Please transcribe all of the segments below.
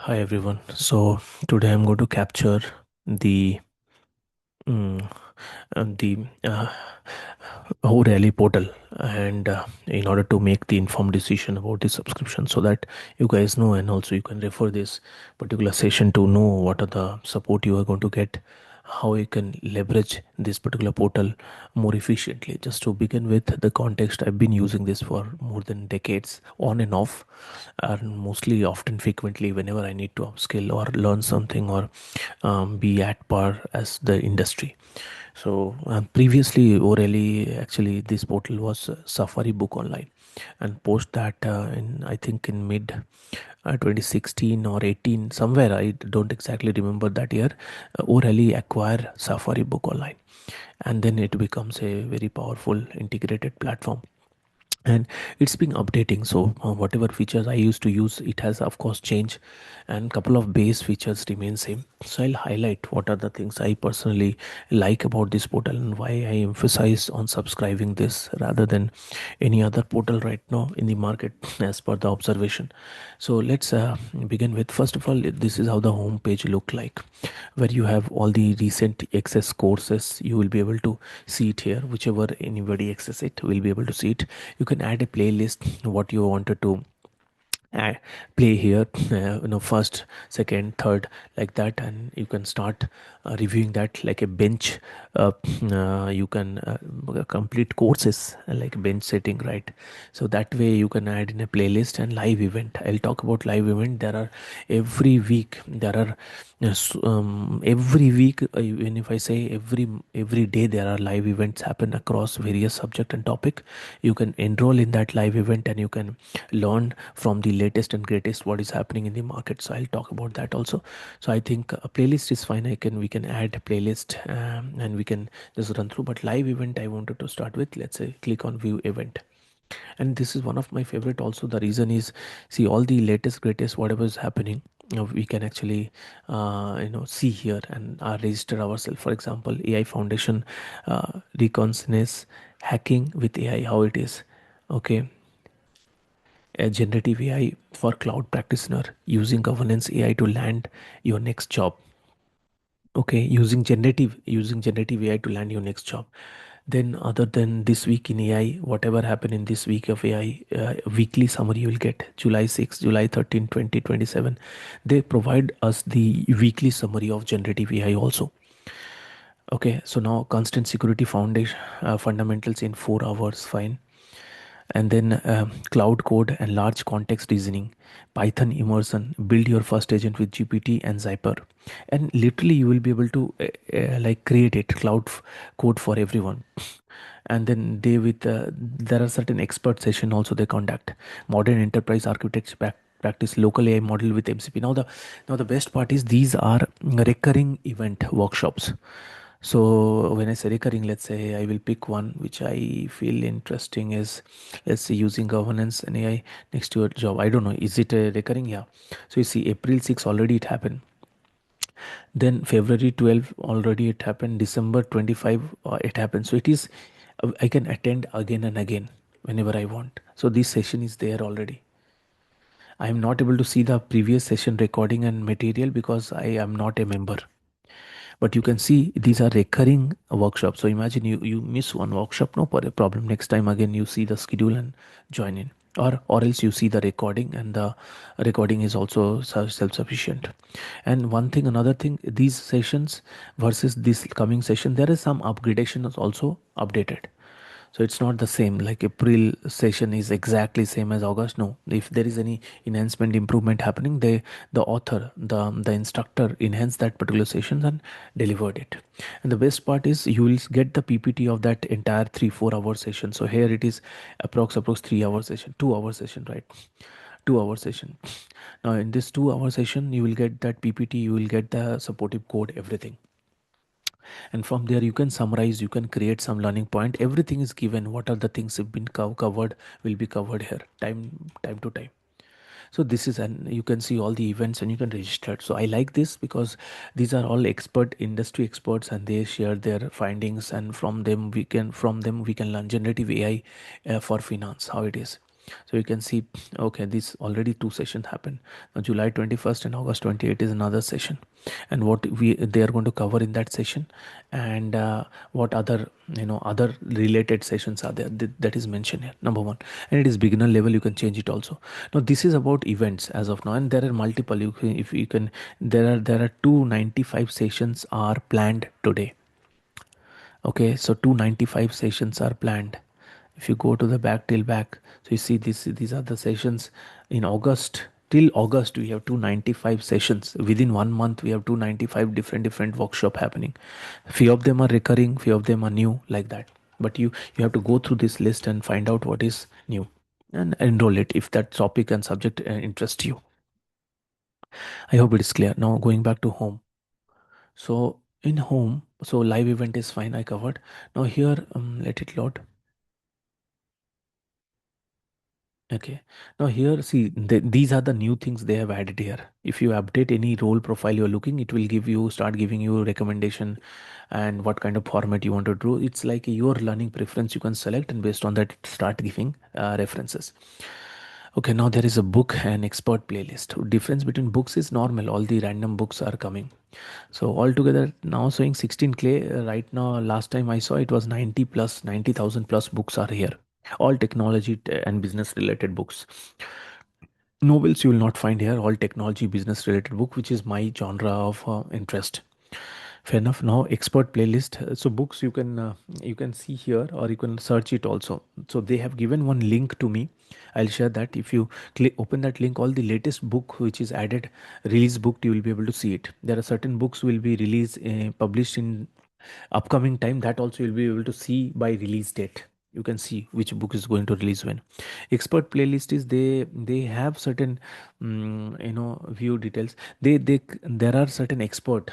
Hi everyone. So today I'm going to capture the mm, the O'Reilly portal, and in order to make the informed decision about the subscription, so that you guys know, and also you can refer this particular session to know what are the support you are going to get, how you can leverage this particular portal more efficiently. Just to begin with the context, I've been using this for more than decades, on and off, and mostly often frequently whenever I need to upskill or learn something, or be at par as the industry. So previously, Orally, actually, this portal was Safari Book Online, and post that in, I think, in mid 2016 or 18, somewhere, I don't exactly remember that year, Orally acquire Safari Book Online, and then it becomes a very powerful integrated platform, and it's been updating. So whatever features I used to use, it has of course changed, and couple of base features remain same. So I'll highlight what are the things I personally like about this portal, and why I emphasize on subscribing this rather than any other portal right now in the market as per the observation. So let's begin with, first of all, this is how the home page look like, where you have all the recent access courses. You will be able to see it here. Whichever anybody access it will be able to see it. You can add a playlist what you wanted to uh, play here, first, second, third, like that, and you can start reviewing that like a bench. You can complete courses like bench setting, right? So that way you can add in a playlist. And live event, I'll talk about live event. There are every week, there are yes, every week, even if I say every day, there are live events happen across various subject and topic. You can enroll in that live event, and you can learn from the latest and greatest what is happening in the market. So I'll talk about that also. So I think a playlist is fine. We can add a playlist, and we can just run through. But live event I wanted to start with. Let's say click on view event, and this is one of my favorite also. The reason is, see all the latest greatest whatever is happening, we can actually see here, and register ourselves. For example, AI Foundation, reconnaissance hacking with AI, how it is. Okay, a generative AI for cloud practitioner, using governance AI to land your next job. Okay, using generative AI to land your next job. Then, other than this week in AI, whatever happened in this week of AI, weekly summary you will get July 6, July 13, 2027. They provide us the weekly summary of generative AI also. Okay, so now constant security foundation, fundamentals in 4 hours, fine. And then cloud code and large context reasoning, Python immersion, build your first agent with GPT and Zyper. And literally you will be able to like create it code for everyone. And then there are certain expert session also they conduct, modern enterprise architecture practice, local AI model with MCP. Now the best part is, these are recurring event workshops. So when I say recurring, let's say I will pick one which I feel interesting is, let's say, using governance and AI next to your job. I don't know, is it a recurring? Yeah. So you see, April 6 already it happened. Then February 12 already it happened. December 25 it happened. So it is, I can attend again and again whenever I want. So this session is there already. I am not able to see the previous session recording and material because I am not a member. But you can see these are recurring workshops. So imagine you miss one workshop, no problem. Next time again you see the schedule and join in, or else you see the recording, and the recording is also self-sufficient. And one thing, another thing, these sessions versus this coming session, there is some upgradation is also updated. So it's not the same, like April session is exactly same as August. No, if there is any enhancement improvement happening, the author, the instructor enhanced that particular session and delivered it. And the best part is, you will get the PPT of that entire 3-4 hour session. So here it is approx 3 hour session, 2 hour session, right? 2 hour session. Now in this 2 hour session, you will get that PPT, you will get the supportive code, everything. And from there you can summarize, you can create some learning point. Everything is given. What are the things have been covered will be covered here, time to time. So this is, and you can see all the events, and you can register. So I like this because these are all industry experts, and they share their findings, and from them we can learn generative AI for finance, how it is. So you can see, okay, this already two sessions happen. Now July 21st and August 28th is another session, and what we they are going to cover in that session, and what other, other related sessions are there, that is mentioned here, number one. And it is beginner level, you can change it also. Now this is about events as of now, and there are multiple, you can, if you can, there are 295 sessions are planned today. Okay, so 295 sessions are planned. If you go to the back till back, so you see this, these are the sessions in August. Till August we have 295 sessions. Within 1 month we have 295 different workshop happening. Few of them are recurring, few of them are new, like that. But you have to go through this list and find out what is new and enroll it if that topic and subject interest you. I hope it is clear. Now going back to home. So in home, so live event is fine, I covered. Now here, let it load. Okay. Now here, see, these are the new things they have added here. If you update any role profile you're looking, it will start giving you recommendation and what kind of format you want to do. It's like your learning preference you can select, and based on that, it start giving references. Okay, now there is a book and expert playlist. Difference between books is normal. All the random books are coming. So altogether now showing 16K right now. Last time I saw it was 90,000 plus books are here. All technology and business related books. Novels you will not find here. All technology business related book, which is my genre of interest. Fair enough. Now expert playlist. So books you can see here, or you can search it also. So they have given one link to me. I'll share that. If you click open that link, all the latest book which is added, release book, you will be able to see it. There are certain books will be released published in upcoming time, that also you'll be able to see by release date. You can see which book is going to release when. Expert playlist is they have certain view details. They there are certain expert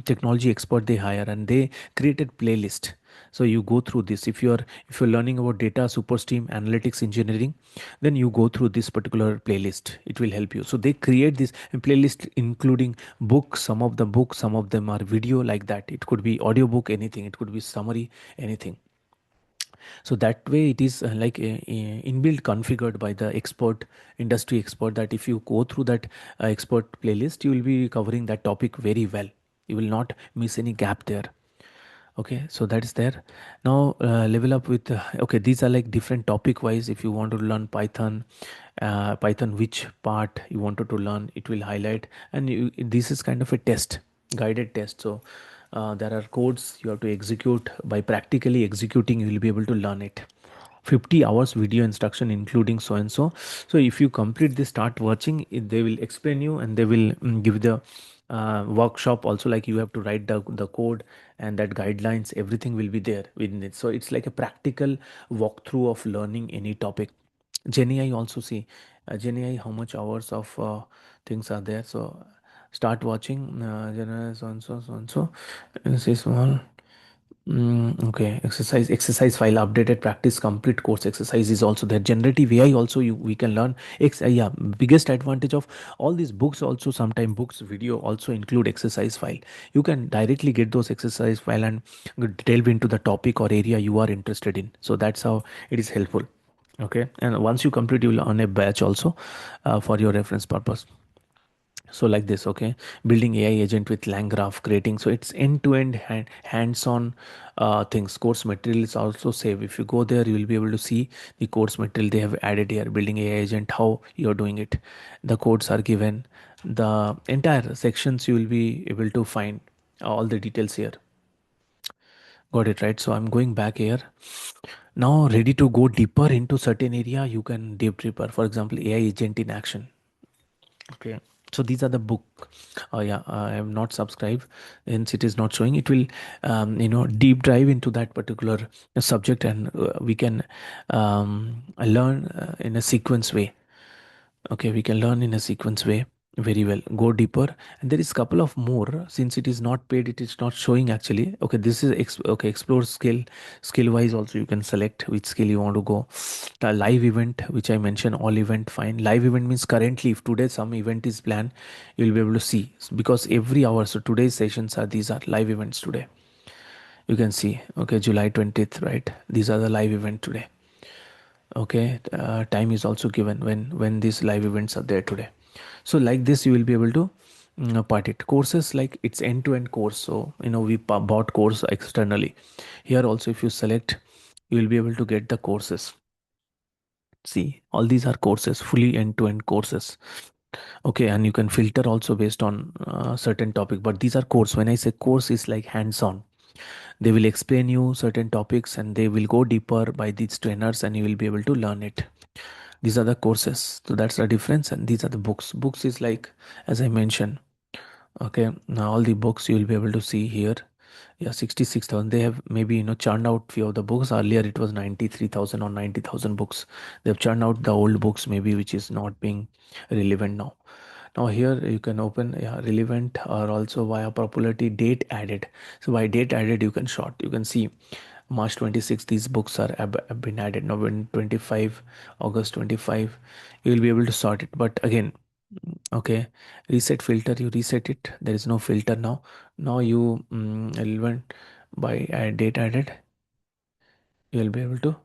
technology expert they hire, and they created playlist. So you go through this. If you're learning about data superstream analytics engineering, then you go through this particular playlist, it will help you. So they create this playlist including books. Some of the books, some of them are video, like that. It could be audiobook, anything, it could be summary, anything. So that way it is inbuilt configured by the expert, industry expert, that if you go through that expert playlist, you will be covering that topic very well. You will not miss any gap there. Okay, so that is there. Now level up with okay, these are like different topic wise. If you want to learn Python, Python which part you wanted to learn, it will highlight. And this is kind of a test, guided test. So there are codes you have to execute. By practically executing, you will be able to learn it. 50 hours video instruction including so and so. So if you complete this, start watching it, they will explain you, and they will give the workshop also, like you have to write the code, and that guidelines, everything will be there within it. So it's like a practical walkthrough of learning any topic. GenAI also, see, GenAI, how much hours of things are there. So start watching GenAI so and so. Say small. Okay, exercise file updated practice complete course exercise is also there. Generative AI also we can learn. Yeah, biggest advantage of all these books also, sometime books video also include exercise file. You can directly get those exercise file and delve into the topic or area you are interested in. So that's how it is helpful. Okay, and once you complete, you will earn a badge also for your reference purpose. So like this. Okay, building AI agent with LangGraph, creating, so it's end-to-end hands-on things. Course material is also saved. If you go there, you will be able to see the course material they have added here. Building AI agent, how you're doing it, the codes are given, the entire sections you will be able to find all the details here. Got it, right? So I'm going back here now, ready to go deeper into certain area. You can deep deeper, for example, AI agent in action. Okay, so these are the book. Oh yeah, I have not subscribed, hence it is not showing. It will deep dive into that particular subject, and we can learn in a sequence way. Okay, we can learn in a sequence way very well, go deeper. And there is couple of more. Since it is not paid, it is not showing actually. Okay, this is okay, explore skill wise also. You can select which skill you want to go. The live event, which I mentioned, all event, fine. Live event means currently if today some event is planned, you will be able to see, because every hour. So today's sessions are, these are live events today. You can see, okay, July 20th, right? These are the live event today. Okay, time is also given when these live events are there today. So like this you will be able to part it courses, like it's end to end course. So we bought course externally. Here also if you select, you will be able to get the courses. See, all these are courses, fully end to end courses. Okay, and you can filter also based on certain topic, but these are course. When I say course, is like hands on. They will explain you certain topics and they will go deeper by these trainers and you will be able to learn it. These are the courses, so that's the difference. And these are the books is like, as I mentioned. Okay, now all the books you will be able to see here. Yeah, 66,000. They have maybe churned out few of the books. Earlier it was 93,000 or 90,000 books. They've churned out the old books maybe, which is not being relevant now. Now here you can open, yeah, relevant or also via popularity, date added. So by date added you can sort. You can see March 26 these books have been added. November 25, August 25. You will be able to sort it. But again, okay, reset filter, you reset it. There is no filter now. Now you relevant by date added, you will be able to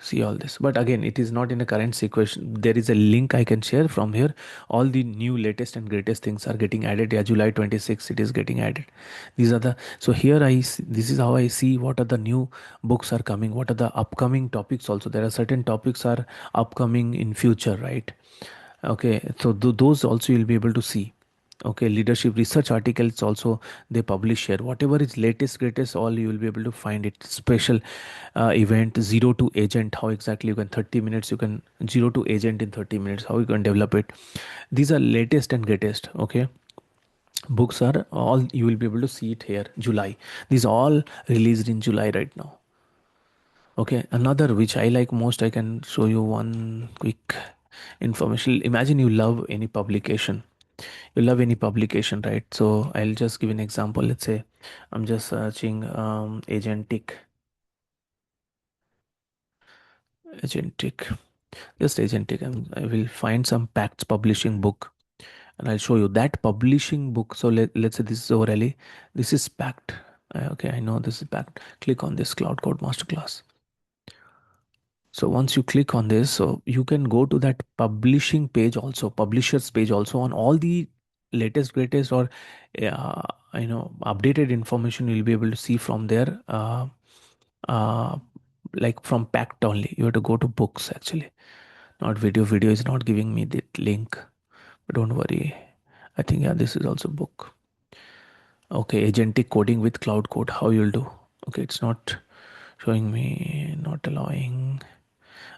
see all this. But again, it is not in a current sequence. There is a link I can share from here. All the new latest and greatest things are getting added. Yeah, July 26 it is getting added. These are the, so here this is how I see what are the new books are coming, what are the upcoming topics. Also there are certain topics are upcoming in future, right? Okay, so those also you'll be able to see. Okay, leadership research articles also they publish here. Whatever is latest, greatest, all you will be able to find it. Special event, zero to agent, how exactly you can 30 minutes, you can zero to agent in 30 minutes, how you can develop it. These are latest and greatest. Okay, books are all you will be able to see it here. July, these all released in July right now. Okay, another which I like most, I can show you one quick information. Imagine you love any publication. You love any publication, right? So I'll just give an example. Let's say I'm just searching agentic, just agentic. I will find some Pacts publishing book and I'll show you that publishing book. So let's say this is O'Reilly. This is Pact. Okay, I know this is Pact. Click on this Cloud Code Masterclass. So once you click on this, so you can go to that publishing page also, publishers page also, on all the latest, greatest, or uh, updated information you'll be able to see from there. Uh, like from Pact only. You have to go to books actually, not video. Video is not giving me the link, but don't worry. I think yeah, this is also book. Okay, agentic coding with cloud code. How you'll do? Okay, it's not showing me, not allowing.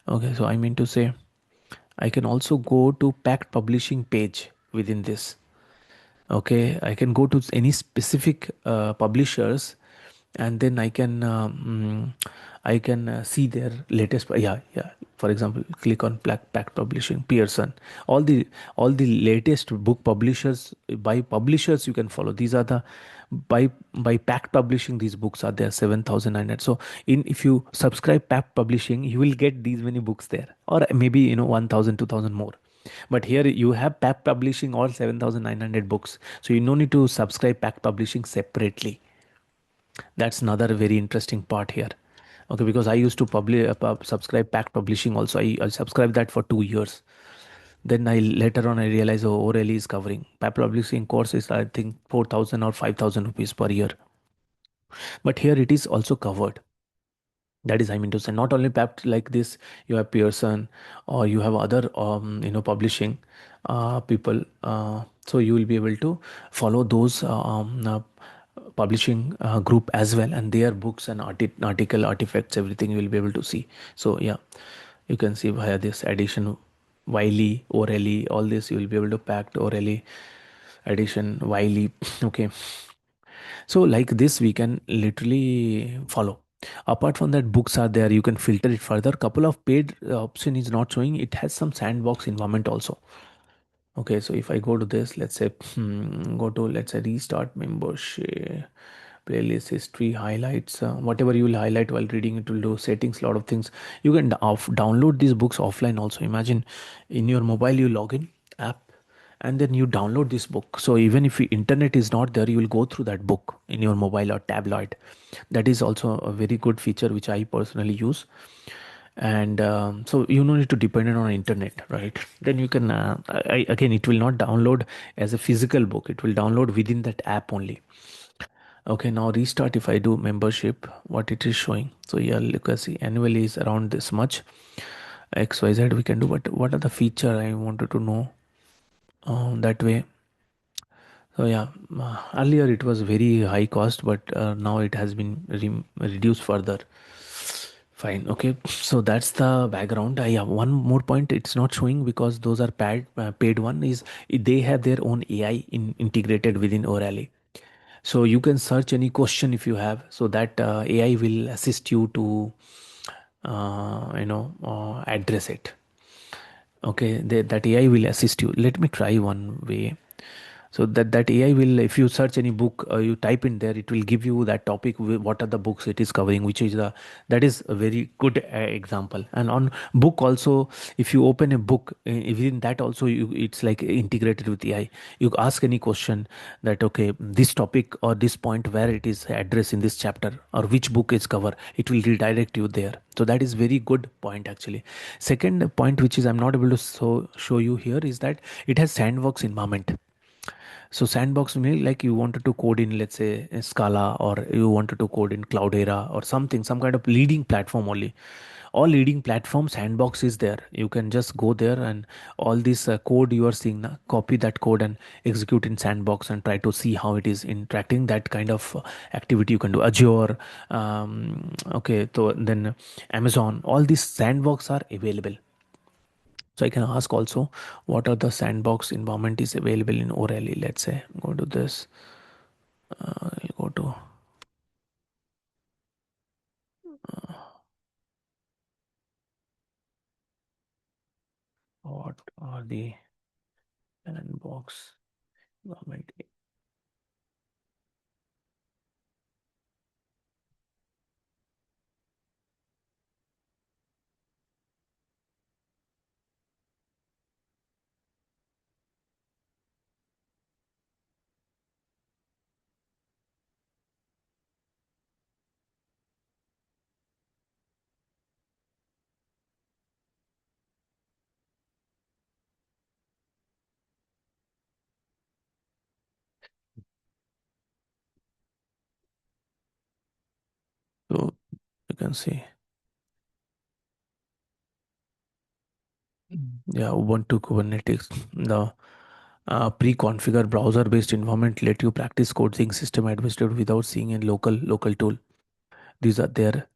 Okay, so I mean to say I can also go to Pact publishing page within this. Okay, I can go to any specific publishers and then I can see their latest. Yeah. For example, click on Pact publishing, Pearson. All the all the latest book publishers, by publishers you can follow. These are the, by Pact publishing, these books are there 7,900. So in, if you subscribe Pact publishing, you will get these many books there, or maybe 1,000 2,000 more. But here you have Pact publishing all 7,900 books, so you no need to subscribe Pact publishing separately. That's another very interesting part here. Okay, because I used to subscribe Pact publishing also. I subscribed that for 2 years. Then I later on I realized, oh, O'Reilly is covering Pact publishing courses, I think 4,000 or 5,000 rupees per year. But here it is also covered. That is, I mean to say, not only Pact like this, you have Pearson or you have other publishing people. So you will be able to follow those publishing group as well, and their books and article artifacts, everything you will be able to see. So yeah, you can see via this addition, Wiley, O'Reilly, all this you will be able to Pact, O'Reilly, addition, Wiley. Okay, so like this we can literally follow. Apart from that, books are there, you can filter it further. Couple of paid option is not showing. It has some sandbox environment also. Okay, so if I go to this, let's say go to, let's say, restart membership, playlist, history, highlights, whatever you will highlight while reading, it will do settings, lot of things. You can download these books offline also. Imagine in your mobile you log in app and then you download this book. So even if internet is not there, you will go through that book in your mobile or tablet. That is also a very good feature which I personally use. And so you don't need to depend on internet, right? Then you can again, it will not download as a physical book, it will download within that app only. Okay, now restart. If I do membership, what it is showing, so yeah, look, I see annually is around this much, xyz we can do. But what are the feature I wanted to know that way? So yeah, earlier it was very high cost, but now it has been reduced further. Fine. Okay. So that's the background. I have one more point. It's not showing because those are paid one is they have their own AI integrated within Orally. So you can search any question if you have, so that AI will assist you to address it. Okay, that AI will assist you. Let me try one way. So that AI will, if you search any book, you type in there, it will give you that topic, what are the books it is covering, which is the, that is a very good example. And on book also, if you open a book, within that also it's like integrated with AI. You ask any question that, okay, this topic or this point where it is addressed in this chapter or which book is cover, it will redirect you there. So that is very good point actually. Second point, which is I'm not able to show you here, is that it has sandbox environment. So sandbox mean like you wanted to code in, let's say, Scala, or you wanted to code in Cloudera or something, some kind of leading platform only. All leading platform sandbox is there. You can just go there and all this code you are seeing now, copy that code and execute in sandbox and try to see how it is interacting. That kind of activity you can do. Azure, okay, so then Amazon, all these sandbox are available. So I can ask also what are the sandbox environment is available in Orally. Let's say go to this. I'll go to what are the sandbox environment. So you can see, yeah, Ubuntu Kubernetes. The pre-configured browser-based environment let you practice coding system administrator without seeing a local tool. These are there.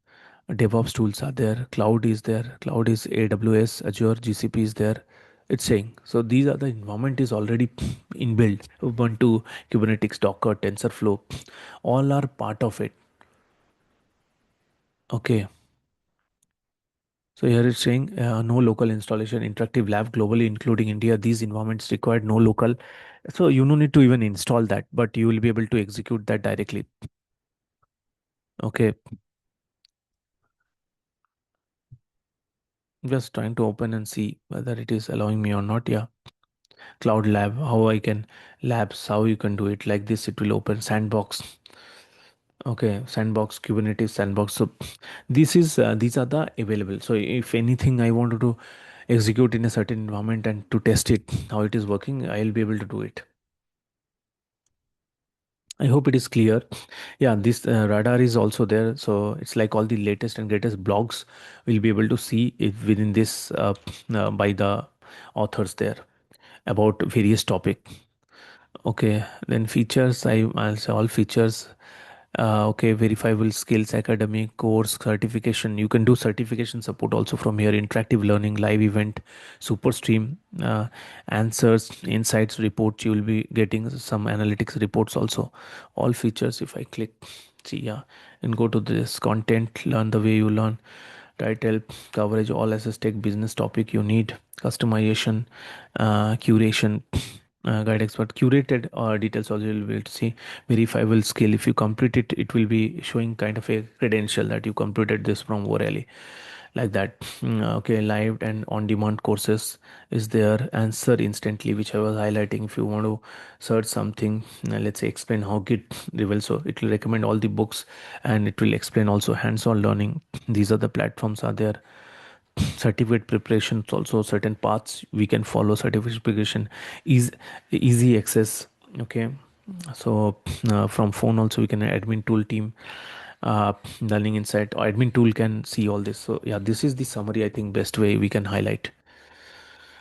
DevOps tools are there. Cloud is there. Cloud is AWS, Azure, GCP is there. It's saying, so these are the environment is already inbuilt. Ubuntu, Kubernetes, Docker, TensorFlow, all are part of it. Okay. So here it's saying no local installation, interactive lab globally, including India. These environments required no local. So you don't need to even install that, but you will be able to execute that directly. Okay. Just trying to open and see whether it is allowing me or not. Yeah. Cloud lab, how I can labs, how you can do it like this. It will open sandbox. Okay. Sandbox, Kubernetes sandbox. So this is, these are the available. So if anything I wanted to execute in a certain environment and to test it, how it is working, I'll be able to do it. I hope it is clear. Yeah, this radar is also there. So it's like all the latest and greatest blogs will be able to see if within this by the authors there about various topic. Okay, then features, I'll say all features. Okay, verifiable skills, academic, course, certification. You can do certification support also from here. Interactive learning, live event, super stream, answers, insights, reports. You will be getting some analytics reports also. All features. If I click, see, yeah, and go to this content, learn the way you learn. Title, coverage, all assess tech business topic you need, customization, curation, guide expert, curated details also you'll be able to see. Verifiable skill, if you complete it, it will be showing kind of a credential that you completed this from Orally, like that. Okay, live and on demand courses is there. Answer instantly, which I was highlighting. If you want to search something, let's say explain how Git reveal, so it will recommend all the books and it will explain also hands-on learning. These are the platforms are there. certificate preparations, also certain paths we can follow. Certificate preparation is easy access. Okay, so from phone also we can admin tool team, learning insight or admin tool can see all this. So yeah, this is the summary, I think, best way we can highlight.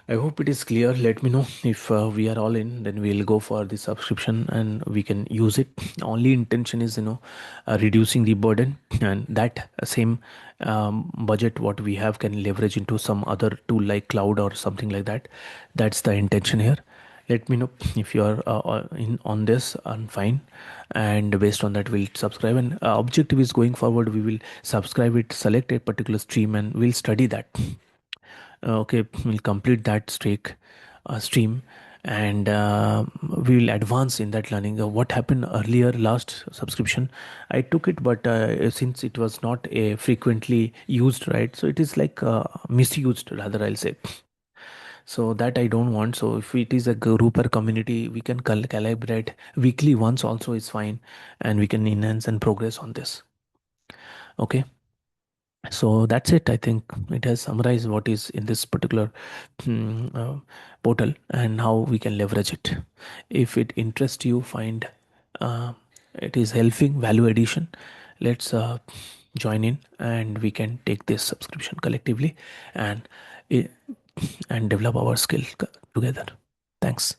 I hope it is clear. Let me know if we are all in, then we'll go for the subscription and we can use it. Only intention is, reducing the burden, and that same budget what we have can leverage into some other tool like cloud or something like that. That's the intention here. Let me know if you are in on this and fine, and based on that we'll subscribe. And objective is going forward we will subscribe it, select a particular stream, and we'll study that. Okay, we'll complete that stream, and we will advance in that learning. What happened earlier last subscription, I took it, but since it was not a frequently used, right, so it is like misused rather, I'll say. So that I don't want. So if it is a group or community, we can calibrate weekly once also is fine, and we can enhance and progress on this. Okay, so that's it. I think it has summarized what is in this particular portal and how we can leverage it. If it interests you, find uh, it is helping value addition, let's join in and we can take this subscription collectively and and develop our skill together. Thanks.